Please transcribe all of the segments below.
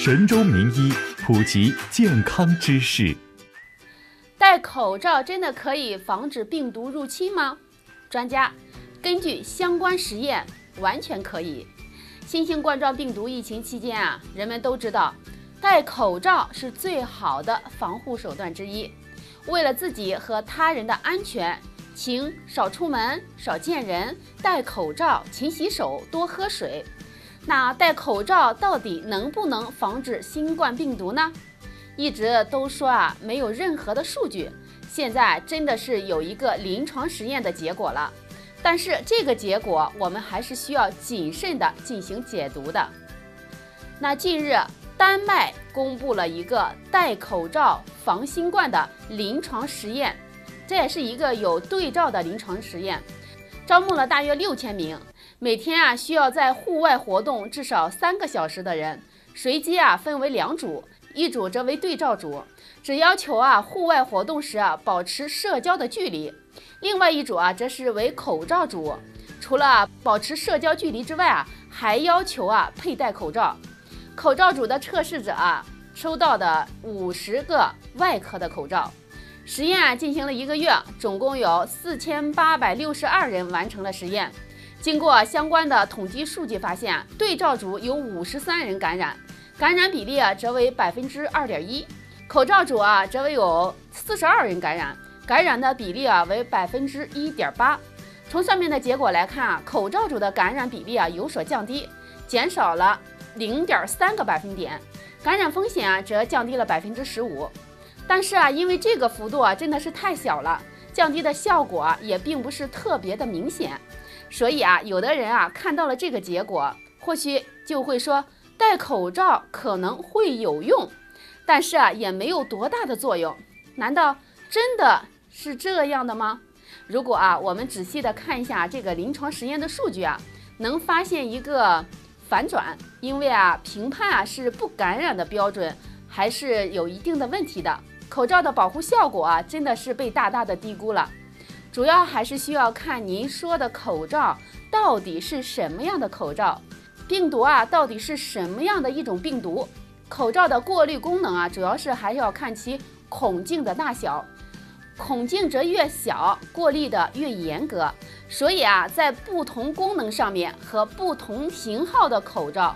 神州名医普及健康知识。戴口罩真的可以防止病毒入侵吗？专家根据相关实验，完全可以。新型冠状病毒疫情期间人们都知道，戴口罩是最好的防护手段之一。为了自己和他人的安全，请少出门、少见人，戴口罩、勤洗手、多喝水。那戴口罩到底能不能防止新冠病毒呢？一直都说没有任何的数据，现在真的是有一个临床实验的结果了。但是这个结果我们还是需要谨慎的进行解读的。那近日，丹麦公布了一个戴口罩防新冠的临床实验，这也是一个有对照的临床实验，招募了大约6000名，每天需要在户外活动至少3个小时的人，随机分为2组，一组则为对照组，只要求户外活动时保持社交的距离，另外一组则是为口罩组，除了保持社交距离之外还要求佩戴口罩。口罩组的测试者收到的50个外科的口罩。实验进行了1个月，总共有4862人完成了实验。经过相关的统计数据发现，对照组有53人感染，感染比例则为2.1%，口罩组则为有42人感染，感染的比例为1.8%。从上面的结果来看，口罩组的感染比例有所降低，减少了0.3个百分点，感染风险则降低了15%。但是因为这个幅度真的是太小了，降低的效果也并不是特别的明显，所以有的人看到了这个结果，或许就会说戴口罩可能会有用，但是也没有多大的作用。难道真的是这样的吗？如果我们仔细的看一下这个临床实验的数据能发现一个反转，因为评判是不感染的标准还是有一定的问题的。口罩的保护效果真的是被大大的低估了，主要还是需要看您说的口罩到底是什么样的口罩，病毒到底是什么样的一种病毒。口罩的过滤功能主要是还要看其孔径的大小，孔径则越小，过滤的越严格。所以在不同功能上面和不同型号的口罩，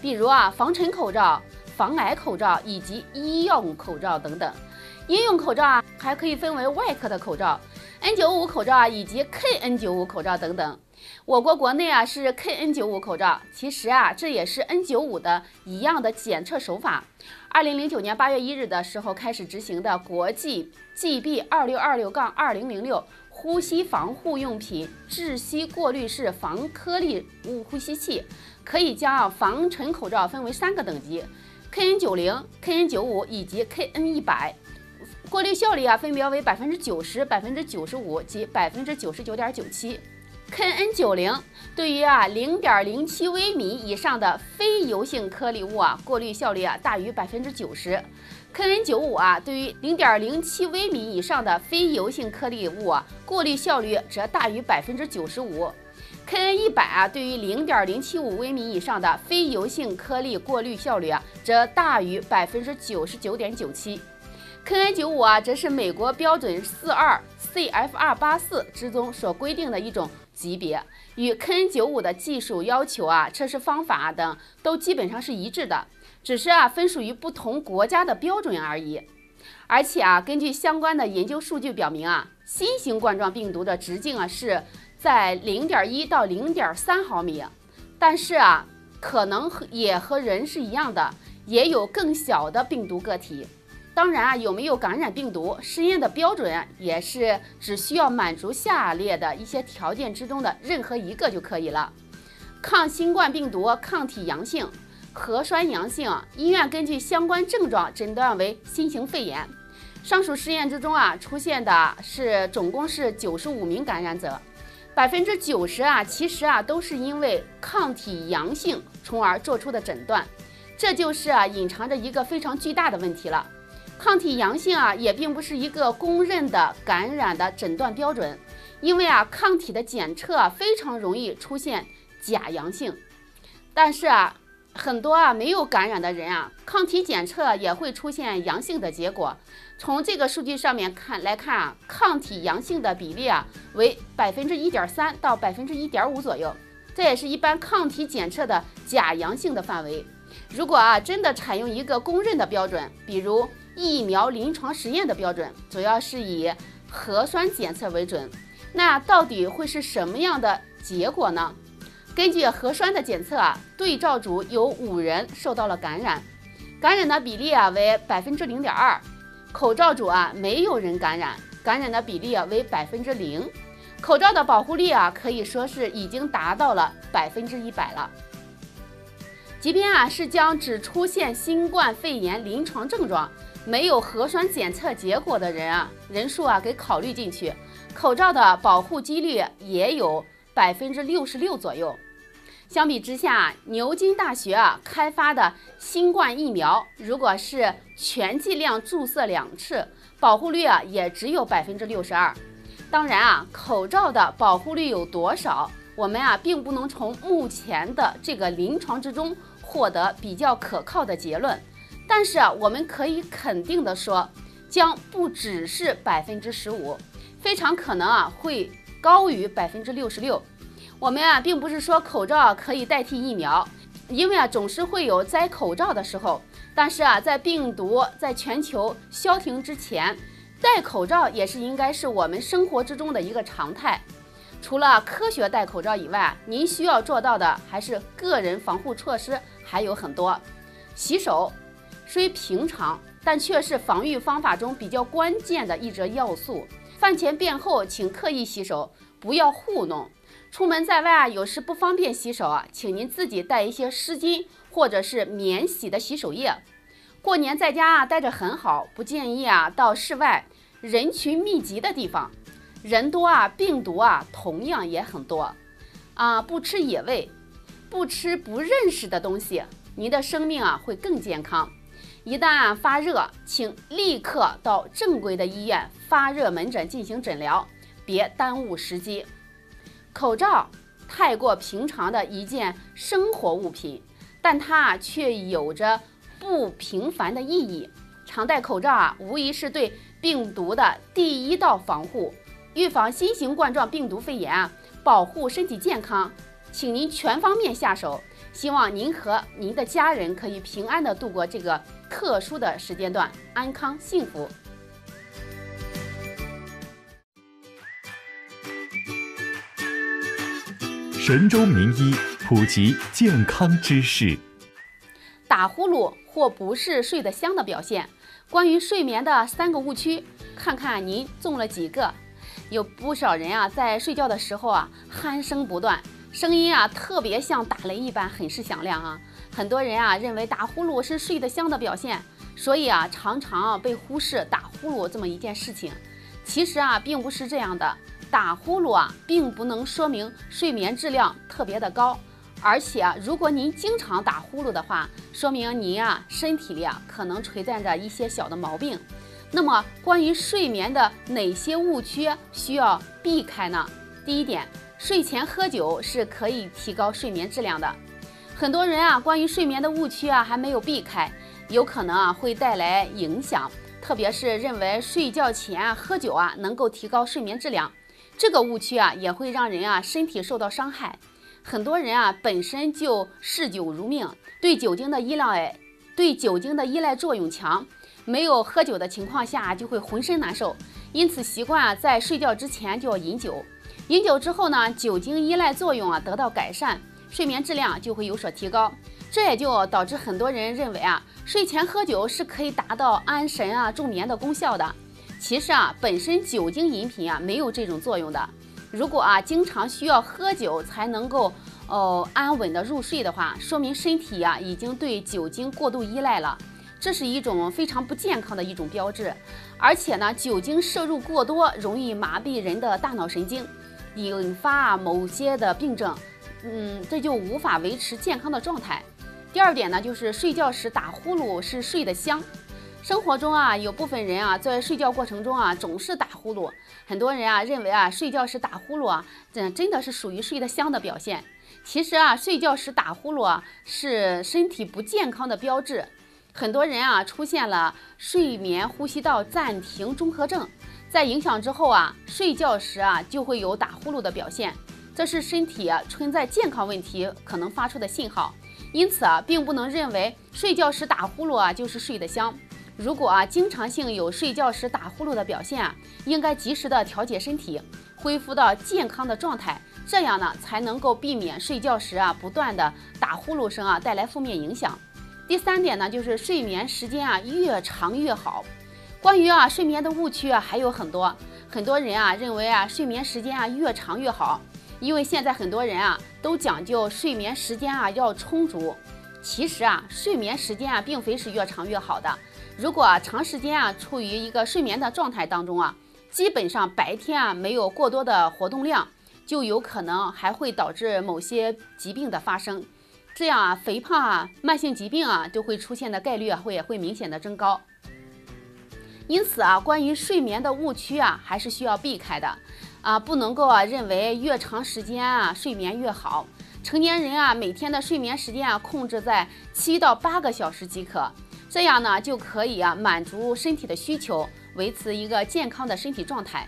比如防尘口罩、防癌口罩以及医用口罩等等。医用口罩还可以分为外科的口罩、N95 口罩以及 KN95 口罩等等。我国国内是 KN95 口罩，其实这也是 N95 的一样的检测手法。2009年8月1日的时候开始执行的国际 GB2626-2006 呼吸防护用品窒息过滤式防颗粒物呼吸器，可以将防尘口罩分为3个等级， KN90、KN95 以及 KN100，过滤效率分别为90%、95%及99.97%。KN90 对于0.07微米以上的非油性颗粒物过滤效率大于90%。KN95 对于0.07微米以上的非油性颗粒物过滤效率则大于95%。KN100 对于0.075微米以上的非油性颗粒过滤效率则大于99.97%。KN95 则是美国标准42 CFR84 之中所规定的一种级别，与 KN95 的技术要求测试方法等都基本上是一致的，只是分属于不同国家的标准而已。而且根据相关的研究数据表明新型冠状病毒的直径是在0.1到0.3毫米，但是可能也和人是一样的，也有更小的病毒个体。当然有没有感染病毒，实验的标准也是只需要满足下列的一些条件之中的任何一个就可以了：抗新冠病毒抗体阳性、核酸阳性，医院根据相关症状诊断为新型肺炎。上述实验之中出现的是总共是95名感染者，90%其实都是因为抗体阳性从而做出的诊断，这就是隐藏着一个非常巨大的问题了。抗体阳性也并不是一个公认的感染的诊断标准，因为抗体的检测非常容易出现假阳性。但是很多没有感染的人抗体检测也会出现阳性的结果。从这个数据上面来看抗体阳性的比例为1.3%到1.5%左右，这也是一般抗体检测的假阳性的范围。如果真的采用一个公认的标准，比如疫苗临床实验的标准，主要是以核酸检测为准，那到底会是什么样的结果呢？根据核酸的检测对照组有5人受到了感染，感染的比例为0.2%，口罩组没有人感染，感染的比例为0%，口罩的保护力可以说是已经达到了100%了。即便是将只出现新冠肺炎临床症状，没有核酸检测结果的人数给考虑进去，口罩的保护几率也有66%左右。相比之下，牛津大学开发的新冠疫苗，如果是全剂量注射2次，保护率也只有62%。当然口罩的保护率有多少，我们并不能从目前的这个临床之中获得比较可靠的结论。但是我们可以肯定的说，将不只是15%，非常可能会高于66%。我们并不是说口罩可以代替疫苗，因为总是会有摘口罩的时候。但是在病毒在全球消停之前，戴口罩也是应该是我们生活之中的一个常态。除了科学戴口罩以外，您需要做到的还是个人防护措施还有很多。洗手虽平常，但却是防御方法中比较关键的一则要素。饭前便后请刻意洗手，不要糊弄。出门在外有时不方便洗手请您自己带一些湿巾或者是免洗的洗手液。过年在家待着很好，不建议到室外人群密集的地方，人多病毒同样也很多不吃野味，不吃不认识的东西，您的生命会更健康。一旦发热，请立刻到正规的医院发热门诊进行诊疗，别耽误时机。口罩太过平常的一件生活物品，但它却有着不平凡的意义。常戴口罩无疑是对病毒的第一道防护。预防新型冠状病毒肺炎保护身体健康，请您全方面下手。希望您和您的家人可以平安地度过这个特殊的时间段，安康幸福。神州名医普及健康知识。打呼噜或不是睡得香的表现。关于睡眠的3个误区，看看您中了几个。有不少人在睡觉的时候鼾声不断，声音特别像打雷一般，很是响亮很多人认为打呼噜是睡得香的表现，所以常常被忽视打呼噜这么一件事情。其实并不是这样的，打呼噜并不能说明睡眠质量特别的高，而且如果您经常打呼噜的话，说明您身体里可能存在着一些小的毛病。那么关于睡眠的哪些误区需要避开呢？第一点，睡前喝酒是可以提高睡眠质量的。很多人关于睡眠的误区还没有避开，有可能会带来影响，特别是认为睡觉前喝酒能够提高睡眠质量，这个误区也会让人身体受到伤害。很多人本身就嗜酒如命，对酒精的依赖作用强，没有喝酒的情况下就会浑身难受，因此习惯在睡觉之前就要饮酒。饮酒之后呢，酒精依赖作用得到改善，睡眠质量就会有所提高。这也就导致很多人认为睡前喝酒是可以达到安神助眠的功效的。其实本身酒精饮品没有这种作用的。如果经常需要喝酒才能够安稳的入睡的话，说明身体已经对酒精过度依赖了，这是一种非常不健康的一种标志。而且呢，酒精摄入过多容易麻痹人的大脑神经，引发某些的病症，这就无法维持健康的状态。第二点呢，就是睡觉时打呼噜是睡得香。生活中有部分人在睡觉过程中总是打呼噜，很多人认为睡觉时打呼噜真的是属于睡得香的表现。其实啊，睡觉时打呼噜啊是身体不健康的标志。很多人啊出现了睡眠呼吸道暂停综合症，在影响之后啊，睡觉时啊就会有打呼噜的表现，这是身体啊存在健康问题可能发出的信号。因此啊，并不能认为睡觉时打呼噜啊就是睡得香。如果啊经常性有睡觉时打呼噜的表现啊，应该及时的调节身体，恢复到健康的状态，这样呢才能够避免睡觉时啊不断的打呼噜声啊带来负面影响。第3点呢，就是睡眠时间啊越长越好。关于啊睡眠的误区啊还有很多，很多人啊认为啊睡眠时间啊越长越好，因为现在很多人啊都讲究睡眠时间啊要充足。其实啊睡眠时间啊并非是越长越好的。如果啊长时间啊处于一个睡眠的状态当中啊，基本上白天啊没有过多的活动量，就有可能还会导致某些疾病的发生。这样啊肥胖啊慢性疾病啊就会出现的概率啊会明显的增高。因此啊关于睡眠的误区啊还是需要避开的啊，不能够啊认为越长时间啊睡眠越好。成年人啊每天的睡眠时间啊控制在7到8个小时即可，这样呢就可以啊满足身体的需求，维持一个健康的身体状态。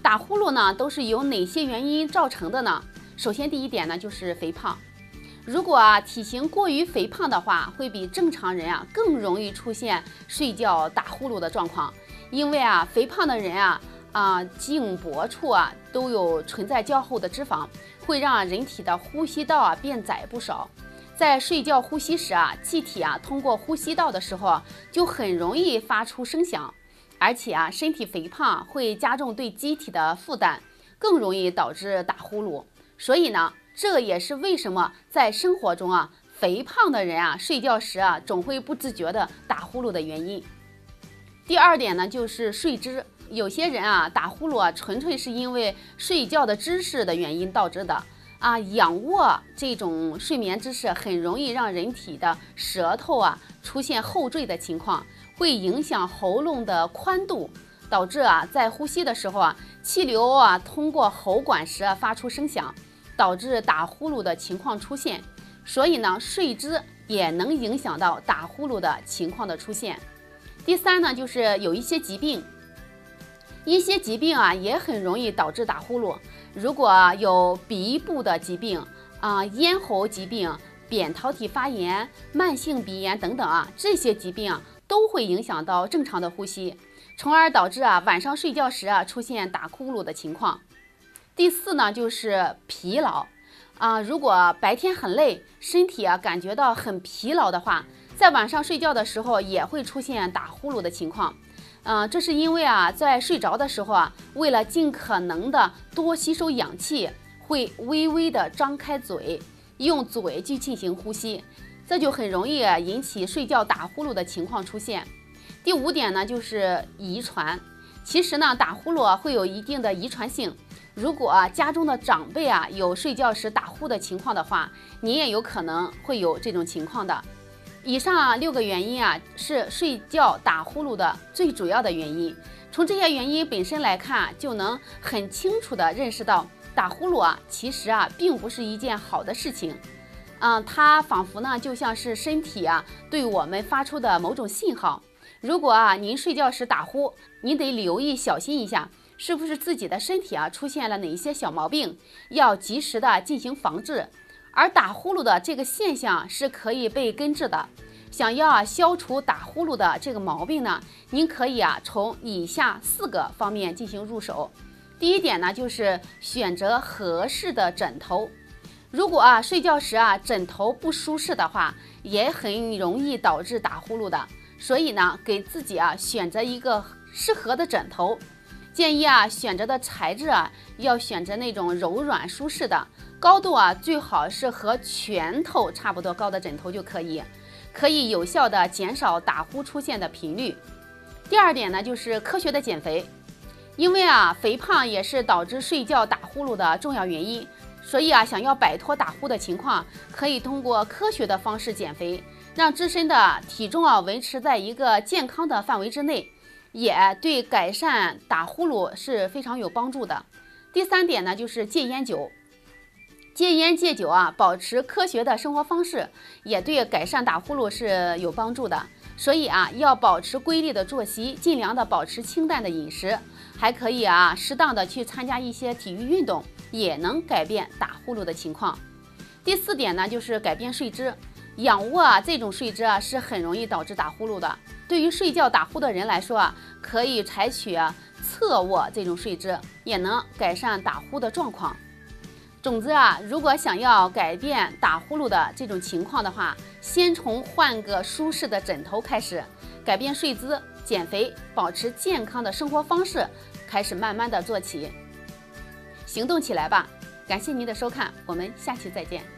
打呼噜呢都是由哪些原因造成的呢？首先第一点呢就是肥胖。如果啊体型过于肥胖的话，会比正常人啊更容易出现睡觉打呼噜的状况。因为啊肥胖的人啊颈脖处啊都有存在较厚的脂肪，会让人体的呼吸道啊变窄不少。在睡觉呼吸时啊，气体啊通过呼吸道的时候就很容易发出声响，而且啊身体肥胖会加重对机体的负担，更容易导致打呼噜。所以呢，这也是为什么在生活中啊肥胖的人啊睡觉时啊总会不自觉的打呼噜的原因。第2点呢就是睡姿。有些人啊打呼噜啊纯粹是因为睡觉的姿势的原因导致的啊，仰卧这种睡眠姿势很容易让人体的舌头啊出现后坠的情况，会影响喉咙的宽度，导致啊在呼吸的时候啊气流啊通过喉管时啊发出声响，导致打呼噜的情况出现。所以呢，睡姿也能影响到打呼噜的情况的出现。第3呢，就是有一些疾病啊也很容易导致打呼噜。如果有鼻部的疾病啊、咽喉疾病、扁桃体发炎、慢性鼻炎等等啊，这些疾病啊都会影响到正常的呼吸，从而导致啊晚上睡觉时啊出现打呼噜的情况。第4呢，就是疲劳啊，如果白天很累，身体啊感觉到很疲劳的话，在晚上睡觉的时候也会出现打呼噜的情况。这是因为啊，在睡着的时候啊，为了尽可能的多吸收氧气，会微微的张开嘴，用嘴去进行呼吸，这就很容易引起睡觉打呼噜的情况出现。第5点呢，就是遗传。其实呢，打呼噜会有一定的遗传性。如果家中的长辈啊有睡觉时打呼的情况的话，你也有可能会有这种情况的。以上6个原因啊是睡觉打呼噜的最主要的原因。从这些原因本身来看，就能很清楚地认识到打呼噜啊其实啊并不是一件好的事情。它仿佛呢就像是身体啊对我们发出的某种信号。如果您睡觉时打呼，您得留意小心一下，是不是自己的身体啊出现了哪些小毛病，要及时的进行防治。而打呼噜的这个现象是可以被根治的。想要消除打呼噜的这个毛病呢，您可以从以下4个方面进行入手。第1点呢，就是选择合适的枕头。如果睡觉时枕头不舒适的话，也很容易导致打呼噜的。所以呢，给自己选择一个适合的枕头。建议选择的材质要选择那种柔软舒适的，高度最好是和拳头差不多高的枕头就可以，可以有效的减少打呼出现的频率。第2点呢，就是科学的减肥。因为肥胖也是导致睡觉打呼噜的重要原因，所以想要摆脱打呼的情况，可以通过科学的方式减肥，让自身的体重维持在一个健康的范围之内，也对改善打呼噜是非常有帮助的。第3点呢，就是戒烟酒。戒烟戒酒啊，保持科学的生活方式，也对改善打呼噜是有帮助的。所以啊，要保持规律的作息，尽量的保持清淡的饮食，还可以啊，适当的去参加一些体育运动，也能改变打呼噜的情况。第4点呢，就是改变睡姿。仰卧啊，这种睡姿啊，是很容易导致打呼噜的。对于睡觉打呼的人来说啊，可以采取侧卧这种睡姿，也能改善打呼的状况。总之啊，如果想要改变打呼噜的这种情况的话，先从换个舒适的枕头开始，改变睡姿、减肥、保持健康的生活方式开始慢慢的做起，行动起来吧！感谢您的收看，我们下期再见。